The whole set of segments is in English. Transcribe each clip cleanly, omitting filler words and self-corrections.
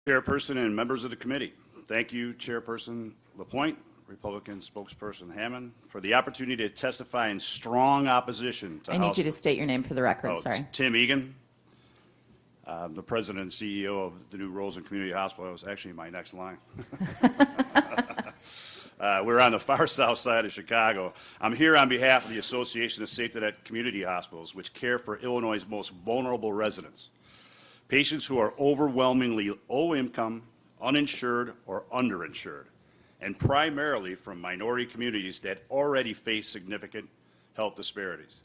Chairperson and members of the committee. Thank you, Chairperson LaPointe, Republican spokesperson Hammond, for the opportunity to testify in strong opposition to I need you to state your name for the record, sorry. Tim Egan, the president and CEO of the new Roseland Community Hospital. That was actually my next line. We're on the far south side of Chicago. I'm here on behalf of the Association of Safety Net Community Hospitals, which care for Illinois' most vulnerable residents. Patients who are overwhelmingly low income, uninsured, or underinsured, and primarily from minority communities that already face significant health disparities.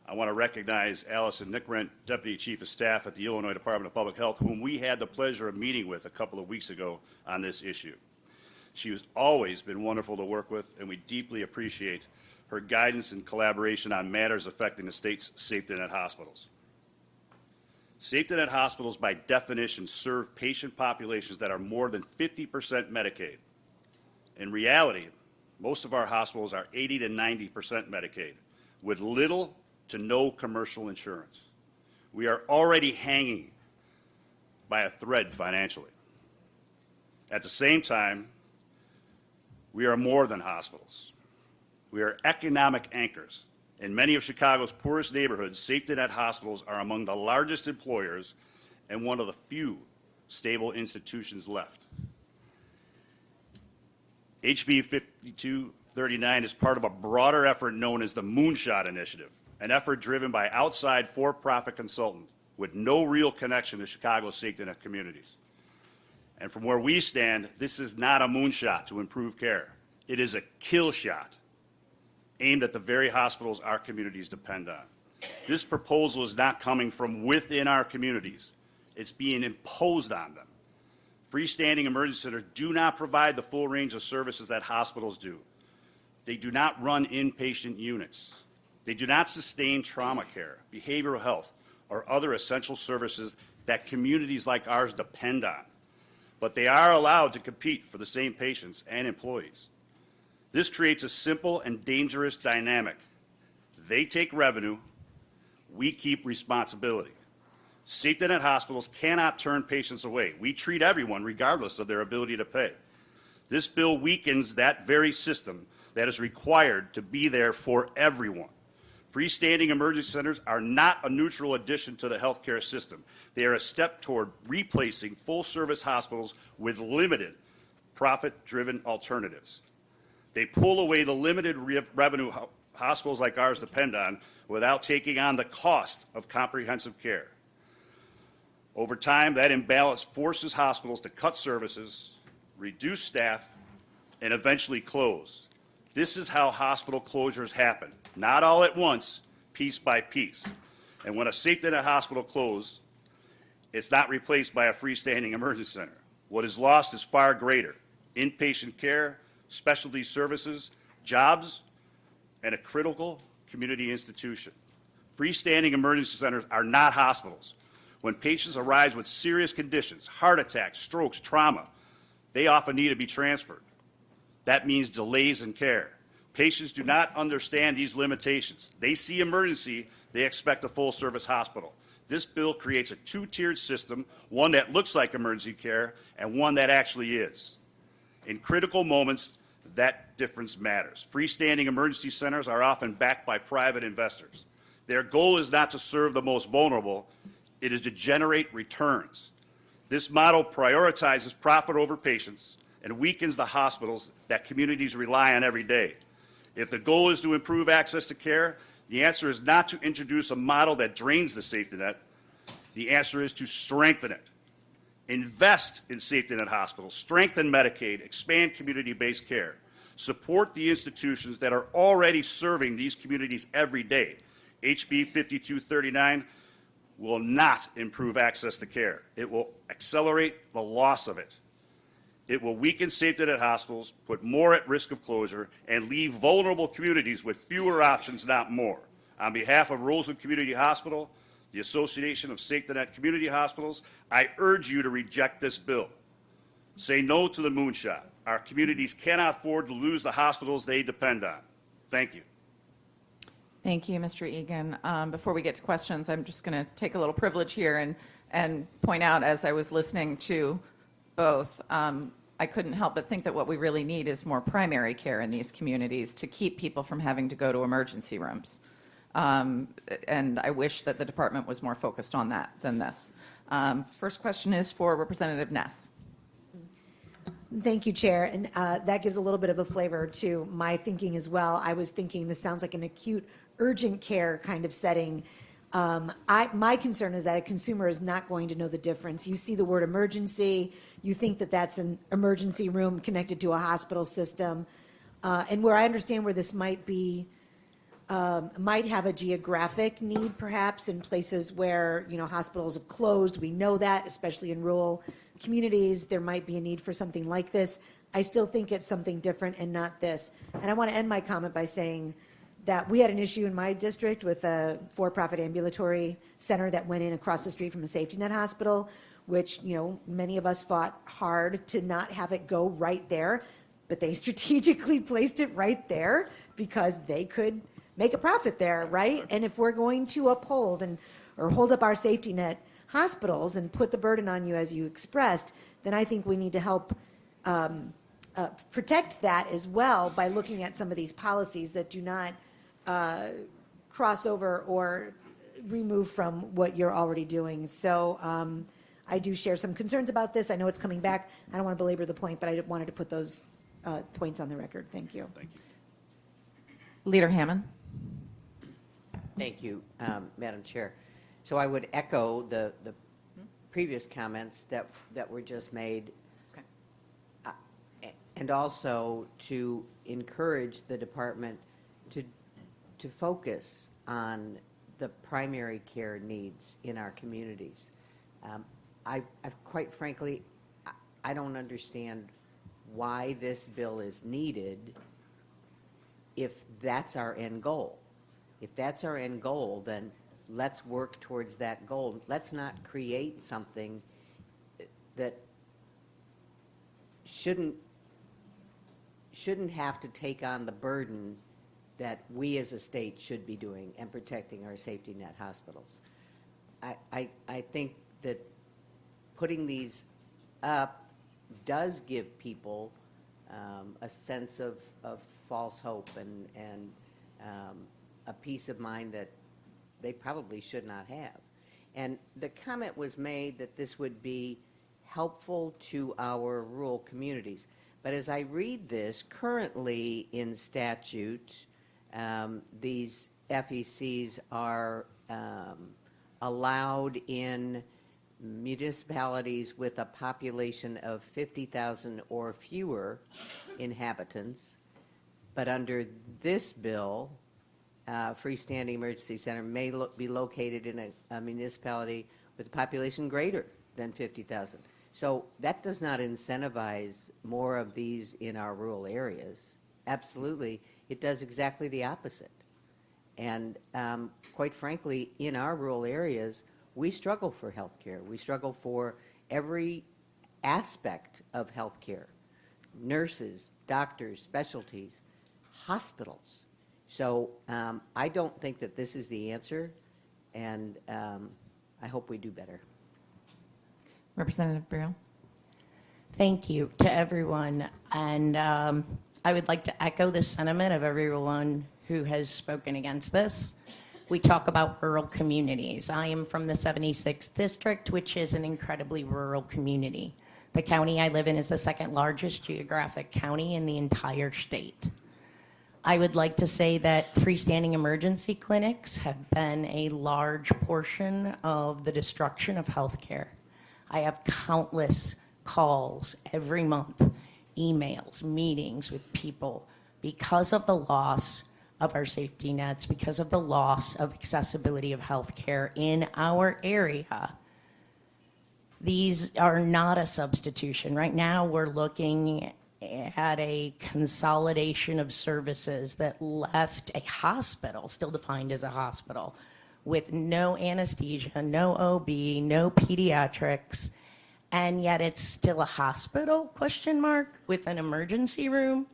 I want to recognize Allison Nickrent, Deputy Chief of Staff at the Illinois Department of Public Health, whom we had the pleasure of meeting with a couple of weeks ago on this issue. She has always been wonderful to work with, and we deeply appreciate her guidance and collaboration on matters affecting the state's safety net hospitals. Safety net hospitals, by definition, serve patient populations that are more than 50% Medicaid. In reality, most of our hospitals are 80 to 90% Medicaid, with little to no commercial insurance. We are already hanging by a thread financially. At the same time, we are more than hospitals. We are economic anchors. In many of Chicago's poorest neighborhoods, safety net hospitals are among the largest employers and one of the few stable institutions left. HB 5239 is part of a broader effort known as the Moonshot Initiative, an effort driven by outside for-profit consultants with no real connection to Chicago's safety net communities. And from where we stand, this is not a moonshot to improve care. It is a kill shot aimed at the very hospitals our communities depend on. This proposal is not coming from within our communities. It's being imposed on them. Freestanding emergency centers do not provide the full range of services that hospitals do. They do not run inpatient units. They do not sustain trauma care, behavioral health, or other essential services that communities like ours depend on. But they are allowed to compete for the same patients and employees. This creates a simple and dangerous dynamic. They take revenue, we keep responsibility. Safety net hospitals cannot turn patients away. We treat everyone regardless of their ability to pay. This bill weakens that very system that is required to be there for everyone. Freestanding emergency centers are not a neutral addition to the healthcare system. They are a step toward replacing full-service hospitals with limited profit-driven alternatives. They pull away the limited revenue hospitals like ours depend on without taking on the cost of comprehensive care. Over time, that imbalance forces hospitals to cut services, reduce staff, and eventually close. This is how hospital closures happen, not all at once, piece by piece. And when a safety net hospital closes, it's not replaced by a freestanding emergency center. What is lost is far greater: inpatient care, specialty services, jobs, and a critical community institution. Freestanding emergency centers are not hospitals. When patients arise with serious conditions, heart attacks, strokes, trauma, they often need to be transferred. That means delays in care. Patients do not understand these limitations. They see emergency, they expect a full-service hospital. This bill creates a two-tiered system, one that looks like emergency care and one that actually is. In critical moments, that difference matters. Freestanding emergency centers are often backed by private investors. Their goal is not to serve the most vulnerable, it is to generate returns. This model prioritizes profit over patients and weakens the hospitals that communities rely on every day. If the goal is to improve access to care, the answer is not to introduce a model that drains the safety net. The answer is to strengthen it. Invest in safety net hospitals, strengthen Medicaid, expand community-based care, support the institutions that are already serving these communities every day. HB 5239 will not improve access to care. It will accelerate the loss of it. It will weaken safety net hospitals, put more at risk of closure, and leave vulnerable communities with fewer options, not more. On behalf of Roseland Community Hospital, the Association of Safety Net Community Hospitals, I urge you to reject this bill. Say no to the moonshot. Our communities cannot afford to lose the hospitals they depend on. Thank you. Thank you, Mr. Egan. Before we get to questions, I'm just going to take a little privilege here and point out, as I was listening to both. I couldn't help but think that what we really need is more primary care in these communities to keep people from having to go to emergency rooms. And I wish that the department was more focused on that than this. First question is for Representative Ness. Thank you, Chair. And that gives a little bit of a flavor to my thinking as well. I was thinking this sounds like an acute, urgent care kind of setting. My concern is that a consumer is not going to know the difference. You see the word emergency, you think that that's an emergency room connected to a hospital system. And where I understand where this might be, might have a geographic need perhaps in places where, you know, hospitals have closed. We know that, especially in rural communities, there might be a need for something like this. I still think it's something different and not this. And I want to end my comment by saying that we had an issue in my district with a for-profit ambulatory center that went in across the street from a safety net hospital, which, you know, many of us fought hard to not have it go right there, but they strategically placed it right there because they could make a profit there, right? And if we're going to uphold or hold up our safety net hospitals and put the burden on you as you expressed, then I think we need to help protect that as well by looking at some of these policies that do not cross over or remove from what you're already doing. So I do share some concerns about this. I know it's coming back. I don't want to belabor the point, but I wanted to put those points on the record. Thank you. Thank you. Leader Hammond. Thank you, Madam Chair. So I would echo the previous comments that were just made, and also to encourage the department to focus on the primary care needs in our communities. I've quite frankly, I don't understand why this bill is needed if that's our end goal. If that's our end goal, then let's work towards that goal. Let's not create something that shouldn't have to take on the burden that we as a state should be doing and protecting our safety net hospitals. I think that putting these up does give people a sense of false hope and a peace of mind that they probably should not have. And the comment was made that this would be helpful to our rural communities. But as I read this, currently in statute, these FECs are allowed in municipalities with a population of 50,000 or fewer inhabitants. But under this bill, freestanding emergency center may be located in a municipality with a population greater than 50,000. So that does not incentivize more of these in our rural areas. Absolutely, it does exactly the opposite. And quite frankly, in our rural areas, we struggle for health care. We struggle for every aspect of health care: nurses, doctors, specialties, hospitals. So I don't think that this is the answer, and I hope we do better. Representative Briel. Thank you to everyone. And I would like to echo the sentiment of everyone who has spoken against this. We talk about rural communities. I am from the 76th District, which is an incredibly rural community. The county I live in is the second largest geographic county in the entire state. I would like to say that freestanding emergency clinics have been a large portion of the destruction of healthcare. I have countless calls every month, emails, meetings with people because of the loss of our safety nets, because of the loss of accessibility of healthcare in our area. These are not a substitution. Right now, we're looking at a consolidation of services that left a hospital, still defined as a hospital, with no anesthesia, no OB, no pediatrics, and yet it's still a hospital, question mark, with an emergency room.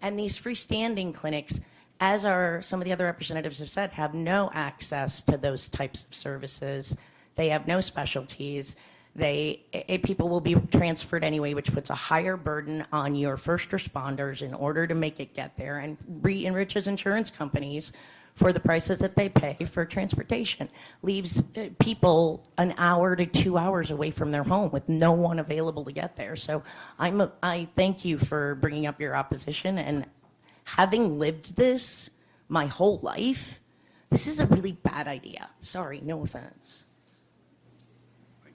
And these freestanding clinics, as some of the other representatives have said, have no access to those types of services. They have no specialties. People will be transferred anyway, which puts a higher burden on your first responders in order to make it get there, and re-enriches insurance companies for the prices that they pay for transportation. Leaves people an hour to 2 hours away from their home with no one available to get there. So I thank you for bringing up your opposition, and having lived this my whole life, this is a really bad idea. Sorry, no offense.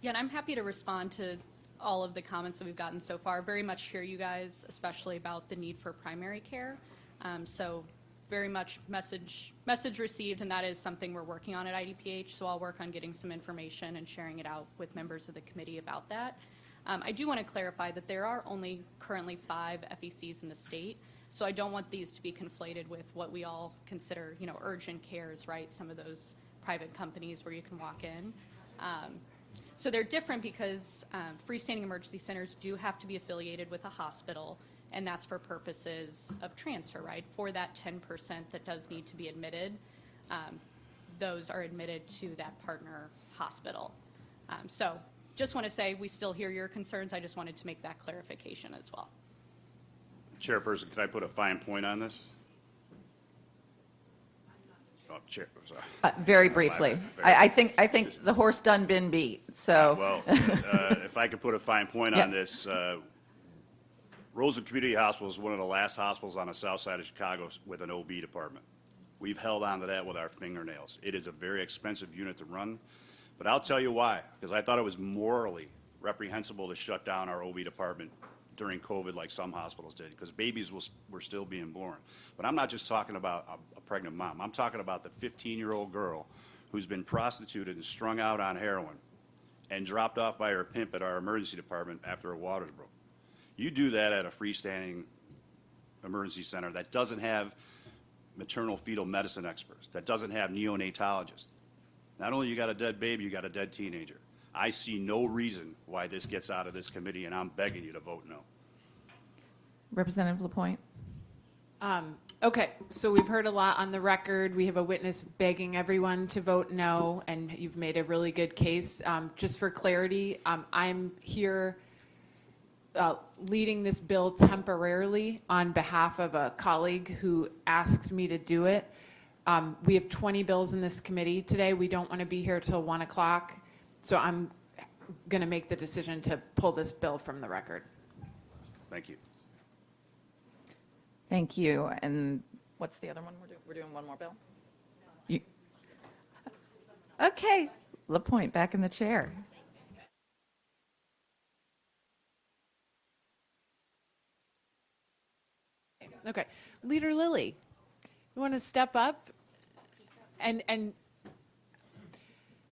Yeah, and I'm happy to respond to all of the comments that we've gotten so far. Very much hear you guys, especially about the need for primary care. So very much message received, and that is something we're working on at IDPH. So I'll work on getting some information and sharing it out with members of the committee about that. I do want to clarify that there are only currently 5 FECs in the state. So I don't want these to be conflated with what we all consider, urgent cares, right? Some of those private companies where you can walk in. So they're different because freestanding emergency centers do have to be affiliated with a hospital, and that's for purposes of transfer, right? For that 10% that does need to be admitted, those are admitted to that partner hospital. So just want to say we still hear your concerns. I just wanted to make that clarification as well. Chairperson, could I put a fine point on this? Oh, Chair, sorry. Very briefly. I think the horse done been beat, so. Well, if I could put a fine point on this, Roseland Community Hospital is one of the last hospitals on the south side of Chicago with an OB department. We've held on to that with our fingernails. It is a very expensive unit to run, but I'll tell you why, because I thought it was morally reprehensible to shut down our OB department during COVID like some hospitals did, because babies were still being born. But I'm not just talking about a pregnant mom. I'm talking about the 15-year-old girl who's been prostituted and strung out on heroin and dropped off by her pimp at our emergency department after her waters broke. You do that at a freestanding emergency center that doesn't have maternal fetal medicine experts, that doesn't have neonatologists. Not only you got a dead baby, you got a dead teenager. I see no reason why this gets out of this committee, and I'm begging you to vote no. Representative LaPointe. Okay, so we've heard a lot on the record. We have a witness begging everyone to vote no, and you've made a really good case. Just for clarity, I'm here leading this bill temporarily on behalf of a colleague who asked me to do it. We have 20 bills in this committee today. We don't want to be here till 1 o'clock. So I'm going to make the decision to pull this bill from the record. Thank you. Thank you. And what's the other one we're doing? We're doing one more bill? You... Okay. LaPointe, back in the chair. Okay. Leader Lilly, you want to step up and